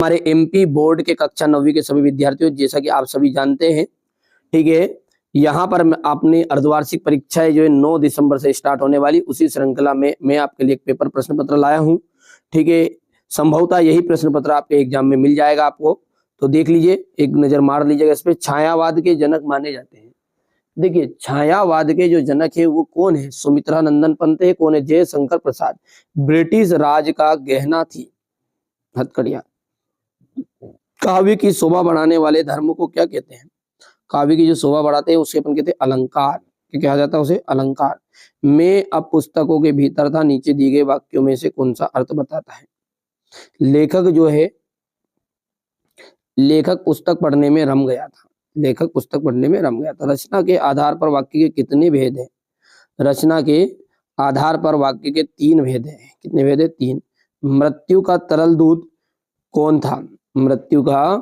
हमारे MP board के कक्षा 9वीं के सभी विद्यार्थियों, जैसा कि आप सभी जानते हैं, ठीक है, यहाँ पर आपने अर्धवार्षिक परीक्षाएं जो है 9 दिसंबर से स्टार्ट होने वाली, उसी श्रृंखला में मैं आपके लिए एक पेपर प्रश्न पत्र लाया हूँ। ठीक है, संभवतः यही प्रश्न पत्र आपके एग्जाम में मिल जाएगा आपको, तो देख लीजिए, एक नजर मार लीजिएगा इस पे। छायावाद के जनक माने जाते हैं। देखिए, छायावाद के जो जनक है वो कौन है? सुमित्रा नंदन पंत है। कौन है? जयशंकर प्रसाद। ब्रिटिश राज का गहना थी हथकड़ियां। काव्य की शोभा बढ़ाने वाले धर्म को क्या कहते हैं? काव्य की जो शोभा बढ़ाते हैं उसे अपन कहते हैं अलंकार। क्या कहा जाता है उसे? अलंकार। मैं अब पुस्तकों के भीतर था, नीचे दिए गए वाक्यों में से कौन सा अर्थ बताता है? लेखक जो है, लेखक पुस्तक पढ़ने में रम गया था। लेखक पुस्तक पढ़ने में रम गया था। रचना के आधार पर वाक्य के कितने भेद हैं? रचना के आधार पर वाक्य के 3 भेद हैं। कितने भेद है? 3। मृत्यु का तरल दूत कौन था? मृत्यु का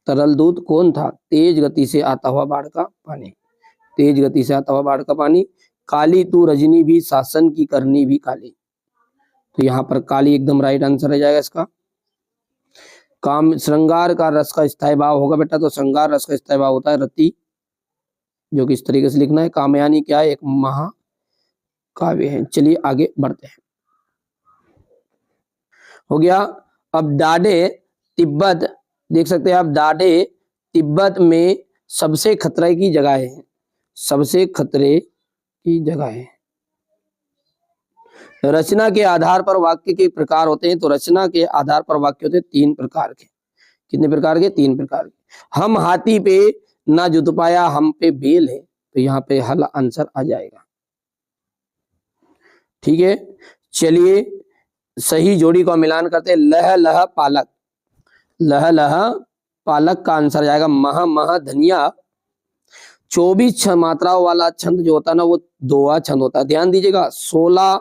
तरल दूत कौन था? तेज गति से आता हुआ बाढ़ का पानी। तेज गति से आता हुआ बाढ़ का पानी। काली तू रजनी भी शासन की करनी भी काली। तो यहाँ पर काली एकदम राइट आंसर हो जाएगा इसका। काम श्रृंगार का रस का स्थायी भाव होगा बेटा, तो श्रृंगार रस का स्थायी भाव होता है रति, जो कि इस तरीके से लिखना है। कामयानी क्या है? एक महाकाव्य है। चलिए आगे बढ़ते हैं। हो गया। अब दाडे तिब्बत, देख सकते हैं आप, दाडे तिब्बत में सबसे खतरे की जगह है। सबसे खतरे की जगह है। रचना के आधार पर वाक्य के प्रकार होते हैं, तो रचना के आधार पर वाक्य होते हैं 3 प्रकार के। कितने प्रकार के? 3 प्रकार के। हम हाथी पे ना जुत पाया, हम पे बेल है, तो यहाँ पे हल आंसर आ जाएगा। ठीक है, चलिए सही जोड़ी का मिलान करते हैं। लह लह पालक। लह लह पालक का आंसर जाएगा महा महा धनिया। 24 मात्राओं वाला छंद जो होता है ना, वो दोहा छंद होता है। ध्यान दीजिएगा, 16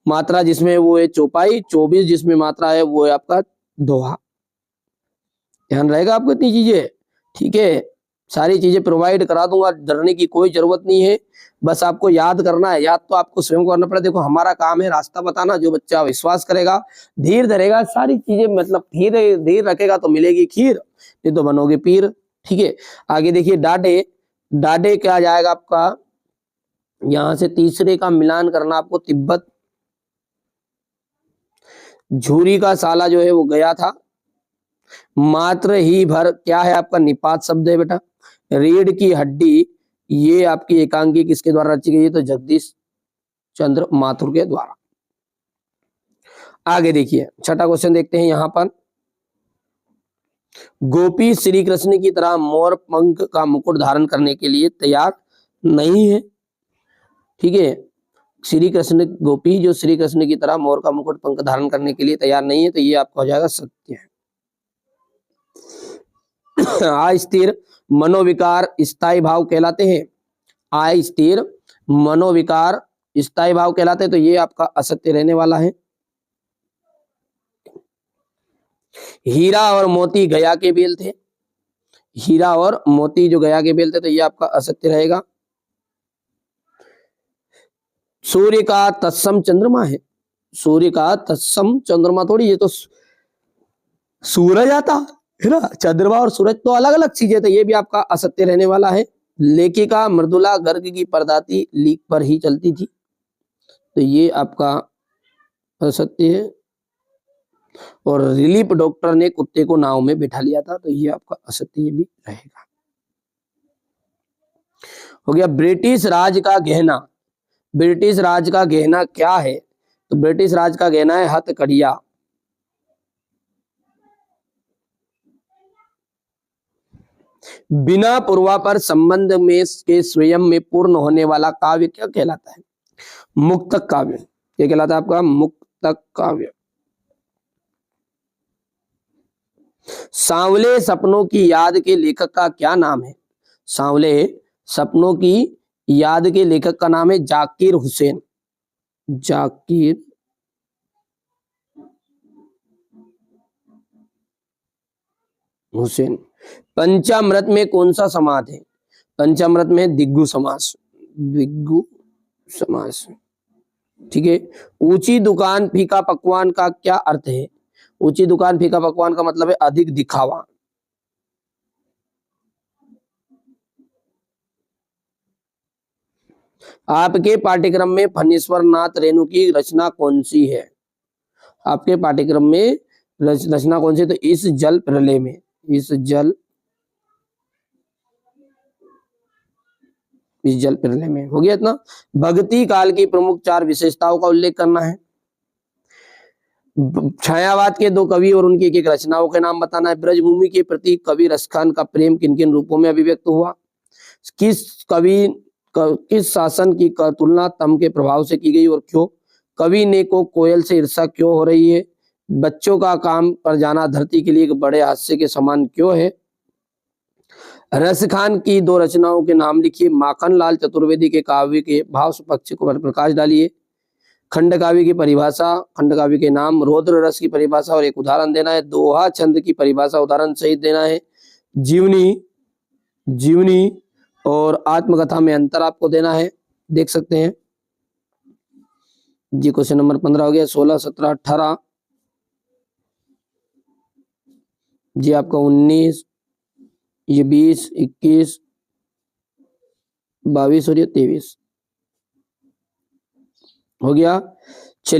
मात्रा जिसमें वो है चौपाई, 24 जिसमें मात्रा है वो है आपका दोहा। ध्यान रहेगा आपको इतनी चीजें। ठीक है, सारी चीजें प्रोवाइड करा दूंगा, डरने की कोई जरूरत नहीं है। बस आपको याद करना है। याद तो आपको स्वयं करना पड़ेगा। देखो, हमारा काम है रास्ता बताना। जो बच्चा विश्वास करेगा, धीर धरेगा, सारी चीजें मतलब धीर रखेगा तो मिलेगी खीर, नहीं तो बनोगे पीर। ठीक है, आगे देखिए। डाडे, डाडे क्या जाएगा आपका? यहां से तीसरे का मिलान करना आपको, तिब्बत। झूरी का साला जो है वो गया था। मात्र ही भर क्या है आपका? निपात शब्द है बेटा। रीढ़ की हड्डी, ये आपकी एकांकी किसके द्वारा रची गई है? तो जगदीश चंद्र माथुर के द्वारा। आगे देखिए, छठा क्वेश्चन देखते हैं यहां पर। गोपी श्री कृष्ण की तरह मोर पंख का मुकुट धारण करने के लिए तैयार नहीं है। ठीक है, श्री कृष्ण, गोपी जो श्री कृष्ण की तरह मोर का मुकुट पंख धारण करने के लिए तैयार नहीं है, तो ये आपका हो जाएगा सत्य है। अस्थिर मनोविकार स्थायी भाव कहलाते हैं। अस्थिर मनोविकार स्थायी भाव कहलाते हैं, तो ये आपका असत्य रहने वाला है। हीरा और मोती गया के बेल थे। हीरा और मोती जो गया के बेल थे, तो ये आपका असत्य रहेगा। सूर्य का तत्सम चंद्रमा है। सूर्य का तत्सम चंद्रमा थोड़ी, ये तो सूरज आता है ना। चंद्रमा और सूरज तो अलग अलग चीजें, तो ये भी आपका असत्य रहने वाला है। लेखिका मृदुला गर्ग की परदाती लीक पर ही चलती थी, तो ये आपका असत्य है। और रिलीफ डॉक्टर ने कुत्ते को नाव में बिठा लिया था, तो ये आपका असत्य, ये भी रहेगा। हो गया। ब्रिटिश राज का गहना। ब्रिटिश राज का गहना क्या है? तो ब्रिटिश राज का गहना है हथकड़िया। बिना पूर्वापर संबंध में के स्वयं में पूर्ण होने वाला काव्य क्या कहलाता है? मुक्तक काव्य। क्या कहलाता है आपका? मुक्तक काव्य। सांवले सपनों की याद के लेखक का क्या नाम है? सांवले सपनों की याद के लेखक का नाम है जाकिर हुसैन। जाकिर हुसैन। पंचामृत में कौन सा समास है? पंचामृत में दिग्गु समास। दिग्गु समास। ठीक है। ऊंची दुकान फीका पकवान का क्या अर्थ है? ऊंची दुकान फीका पकवान का मतलब है अधिक दिखावा। आपके पाठ्यक्रम में फणीश्वर नाथ रेणु की रचना कौन सी है? आपके पाठ्यक्रम में रचना कौन सी है? तो इस जल प्रलय में, इस जल प्रलय में। हो गया इतना। भक्ति काल की प्रमुख 4 विशेषताओं का उल्लेख करना है। छायावाद के 2 कवि और उनकी एक रचनाओं के नाम बताना है। ब्रजभूमि के प्रति कवि रसखान का प्रेम किन किन रूपों में अभिव्यक्त हुआ? किस शासन की तुलना तम के प्रभाव से की गई और क्यों? कवि ने को कोयल से ईर्ष्या क्यों हो रही है? बच्चों का काम पर जाना धरती के लिए एक बड़े हादसे के समान क्यों है? रसखान की 2 रचनाओं के नाम लिखिए। माखन लाल चतुर्वेदी के काव्य के भाव पक्ष को प्रकाश डालिए। खंड काव्य की परिभाषा, खंड काव्य के नाम, रौद्र रस की परिभाषा और एक उदाहरण देना है। दोहा छंद की परिभाषा उदाहरण सहित देना है। जीवनी और आत्मकथा में अंतर आपको देना है, देख सकते हैं जी। क्वेश्चन नंबर 15 हो गया। 16, 17, 18 जी आपका 19, ये 20, 21, 22 और ये 23 हो गया। चलिए